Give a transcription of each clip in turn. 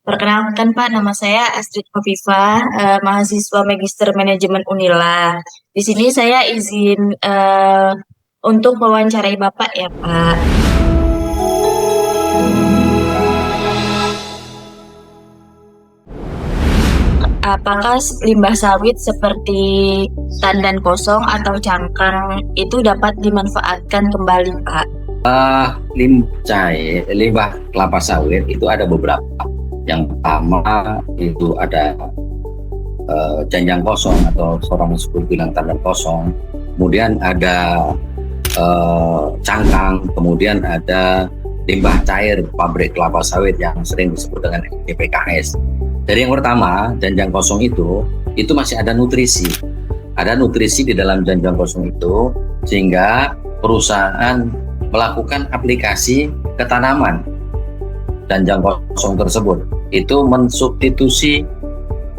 Perkenalkan Pak, nama saya Astrid Kofifah, mahasiswa Magister Manajemen Unila. Di sini saya izin untuk mewawancarai Bapak ya Pak. Apakah limbah sawit seperti tandan kosong atau cangkang itu dapat dimanfaatkan kembali Pak? Limbah kelapa sawit itu ada beberapa. Yang pertama itu ada janjang kosong atau orang sebut bilang tandan kosong. Kemudian ada cangkang, kemudian ada limbah cair pabrik kelapa sawit yang sering disebut dengan EPKS. Dari yang pertama, janjang kosong itu masih ada nutrisi. Ada nutrisi di dalam janjang kosong itu, sehingga perusahaan melakukan aplikasi ke tanaman janjang kosong tersebut. Itu mensubstitusi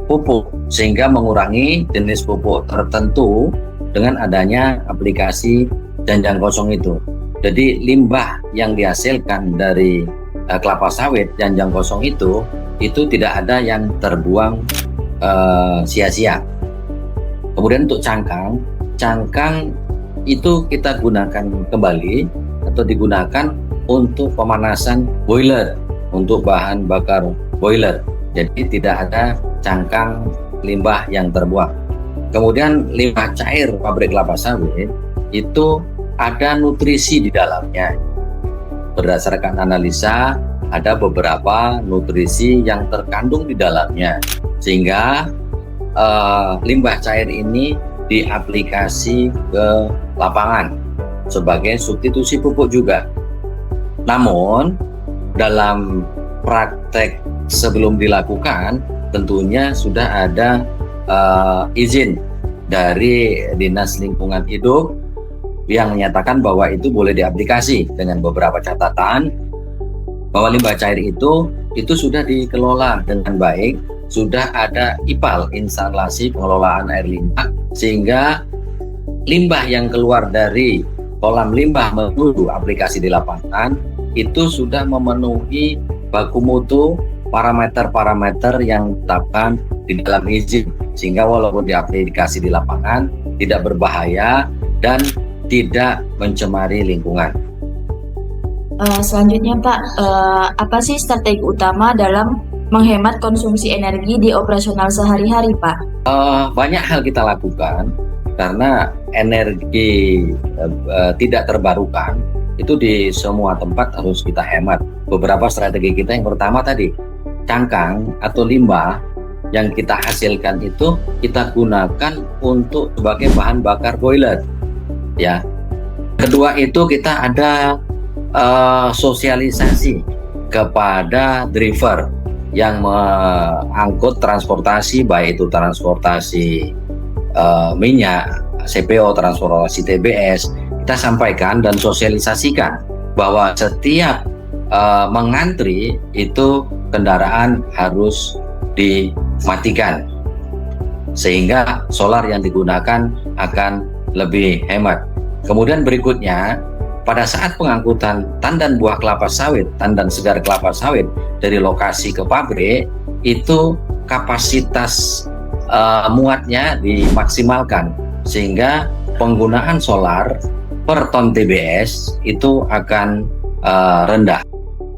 pupuk, sehingga mengurangi jenis pupuk tertentu dengan adanya aplikasi janjang kosong itu. Jadi limbah yang dihasilkan dari kelapa sawit janjang kosong itu tidak ada yang terbuang sia-sia. Kemudian untuk cangkang itu kita gunakan kembali atau digunakan untuk pemanasan boiler, untuk bahan bakar boiler. Jadi tidak ada cangkang limbah yang terbuang. Kemudian limbah cair pabrik kelapa sawit itu ada nutrisi di dalamnya. Berdasarkan analisa, ada beberapa nutrisi yang terkandung di dalamnya, sehingga limbah cair ini diaplikasi ke lapangan sebagai substitusi pupuk juga. Namun dalam praktek sebelum dilakukan tentunya sudah ada izin dari Dinas Lingkungan Hidup yang menyatakan bahwa itu boleh diaplikasi dengan beberapa catatan, bahwa limbah cair itu sudah dikelola dengan baik, sudah ada IPAL, instalasi pengelolaan air limbah, sehingga limbah yang keluar dari kolam limbah menuju aplikasi di lapangan itu sudah memenuhi baku mutu parameter-parameter yang ditetapkan di dalam izin, sehingga walaupun diaplikasi di lapangan tidak berbahaya dan tidak mencemari lingkungan. Selanjutnya Pak, apa sih strategi utama dalam menghemat konsumsi energi di operasional sehari-hari Pak? Banyak hal kita lakukan karena energi tidak terbarukan itu di semua tempat harus kita hemat. Beberapa strategi kita, yang pertama tadi, cangkang atau limbah yang kita hasilkan itu kita gunakan untuk sebagai bahan bakar boiler. Ya. Kedua itu kita ada sosialisasi kepada driver yang mengangkut transportasi, baik itu transportasi minyak, CPO, transportasi TBS. Kita sampaikan dan sosialisasikan bahwa setiap mengantri itu kendaraan harus dimatikan, sehingga solar yang digunakan akan lebih hemat. Kemudian berikutnya, pada saat pengangkutan tandan buah kelapa sawit, tandan segar kelapa sawit dari lokasi ke pabrik, itu kapasitas muatnya dimaksimalkan, sehingga penggunaan solar per ton TBS itu akan rendah.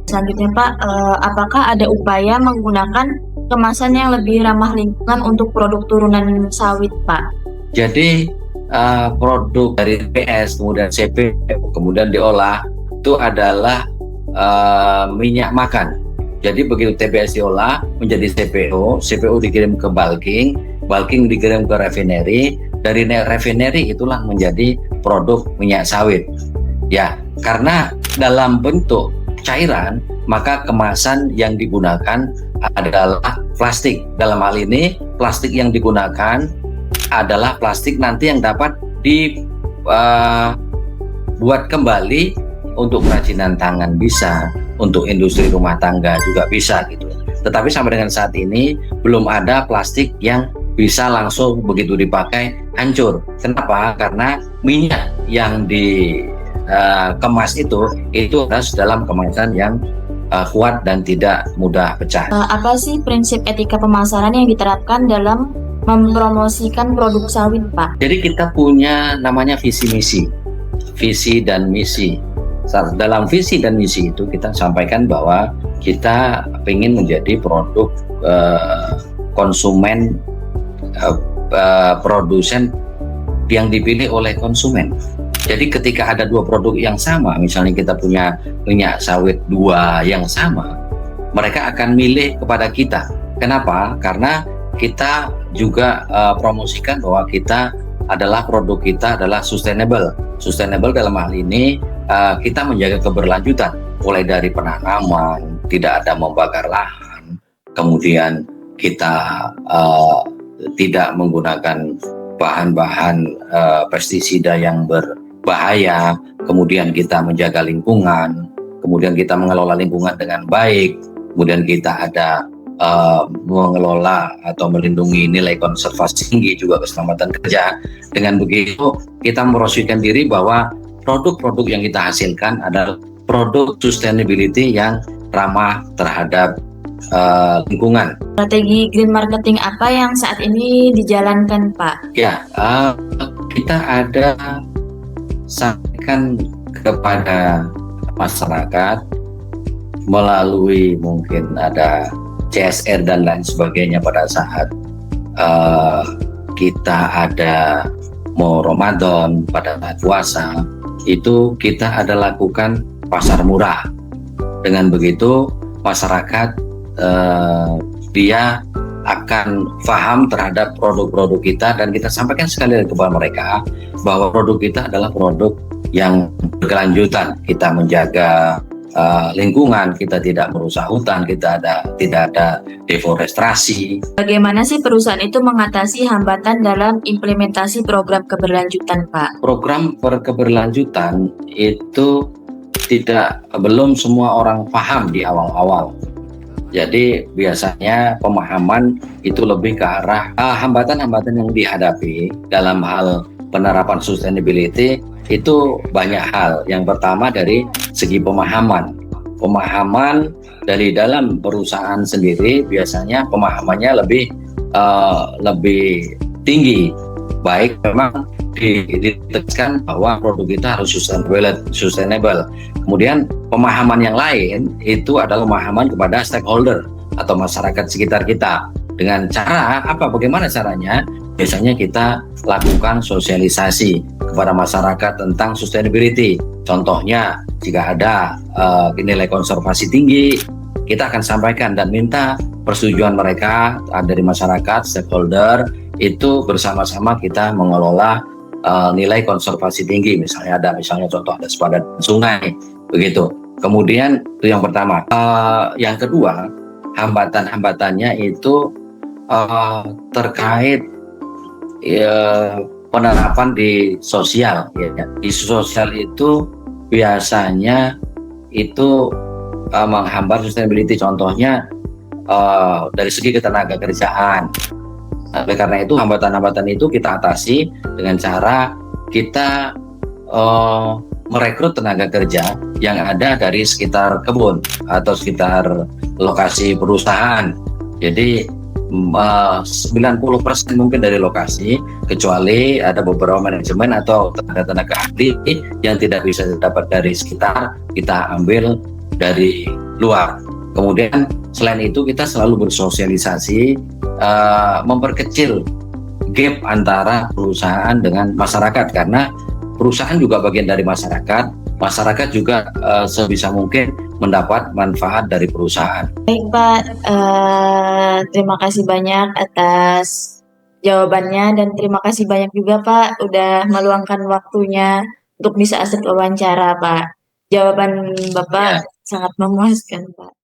Selanjutnya Pak, apakah ada upaya menggunakan kemasan yang lebih ramah lingkungan untuk produk turunan sawit Pak? Jadi produk dari TBS, kemudian CPO, kemudian diolah, itu adalah minyak makan. Jadi begitu TBS diolah menjadi CPO, CPO dikirim ke bulking, bulking dikirim ke refinery, dari refinery itulah menjadi produk minyak sawit. Ya, karena dalam bentuk cairan, maka kemasan yang digunakan adalah plastik. Dalam hal ini, plastik yang digunakan adalah plastik nanti yang dapat dibuat kembali untuk kerajinan tangan bisa, untuk industri rumah tangga juga bisa gitu. Tetapi sampai dengan saat ini belum ada plastik yang bisa langsung begitu dipakai hancur. Kenapa? Karena minyak yang dikemas itu harus dalam kemasan yang kuat dan tidak mudah pecah. Apa sih prinsip etika pemasaran yang diterapkan dalam mempromosikan produk sawit, Pak? Jadi kita punya namanya visi misi, visi dan misi. Dalam visi dan misi itu kita sampaikan bahwa kita ingin menjadi produk konsumen, produsen yang dipilih oleh konsumen. Jadi ketika ada dua produk yang sama, misalnya kita punya minyak sawit dua yang sama, mereka akan milih kepada kita. Kenapa? Karena kita juga promosikan bahwa kita adalah produk kita adalah sustainable. Sustainable dalam hal ini kita menjaga keberlanjutan, mulai dari penanaman, tidak ada membakar lahan, kemudian kita tidak menggunakan bahan-bahan pestisida yang berbahaya, kemudian kita menjaga lingkungan, kemudian kita mengelola lingkungan dengan baik, kemudian kita ada mengelola atau melindungi nilai konservasi tinggi juga keselamatan kerja. Dengan begitu kita merosikan diri bahwa produk-produk yang kita hasilkan adalah produk sustainability yang ramah terhadap lingkungan. Strategi green marketing apa yang saat ini dijalankan, Pak? Ya, kita ada sampaikan kepada masyarakat melalui mungkin ada CSR dan lain sebagainya pada saat kita ada mau Ramadan, pada saat puasa, itu kita ada lakukan pasar murah. Dengan begitu masyarakat dia akan paham terhadap produk-produk kita, dan kita sampaikan sekali lagi kepada mereka bahwa produk kita adalah produk yang berkelanjutan. Kita menjaga lingkungan, kita tidak merusak hutan, kita tidak ada deforestasi. Bagaimana sih perusahaan itu mengatasi hambatan dalam implementasi program keberlanjutan, Pak? Program keberlanjutan itu belum semua orang paham di awal-awal. Jadi biasanya pemahaman itu lebih ke arah hambatan-hambatan yang dihadapi dalam hal penerapan sustainability. Itu banyak hal. Yang pertama dari segi pemahaman dari dalam perusahaan sendiri, biasanya pemahamannya lebih tinggi. Baik memang ditegaskan bahwa produk kita harus sustainable. Kemudian pemahaman yang lain itu adalah pemahaman kepada stakeholder atau masyarakat sekitar kita. Dengan cara apa? Bagaimana caranya? Biasanya kita lakukan sosialisasi kepada masyarakat tentang sustainability. Contohnya, jika ada nilai konservasi tinggi, kita akan sampaikan dan minta persetujuan mereka dari masyarakat, stakeholder, itu bersama-sama kita mengelola nilai konservasi tinggi. Misalnya contoh ada sepadan sungai, begitu. Kemudian itu yang pertama. Yang kedua, hambatan-hambatannya itu terkait penerapan di sosial. Di sosial itu biasanya itu menghambat sustainability. Contohnya dari segi ketenaga kerjaan. Oleh karena itu hambatan-hambatan itu kita atasi dengan cara kita merekrut tenaga kerja yang ada dari sekitar kebun atau sekitar lokasi perusahaan. Jadi 90% mungkin dari lokasi, kecuali ada beberapa manajemen atau tenaga ahli yang tidak bisa dapat dari sekitar, kita ambil dari luar. Kemudian selain itu kita selalu bersosialisasi, memperkecil gap antara perusahaan dengan masyarakat, karena perusahaan juga bagian dari masyarakat juga sebisa mungkin mendapat manfaat dari perusahaan. Baik, Pak, terima kasih banyak atas jawabannya, dan terima kasih banyak juga Pak udah meluangkan waktunya untuk bisa akses wawancara, Pak. Jawaban Bapak sangat memuaskan, Pak.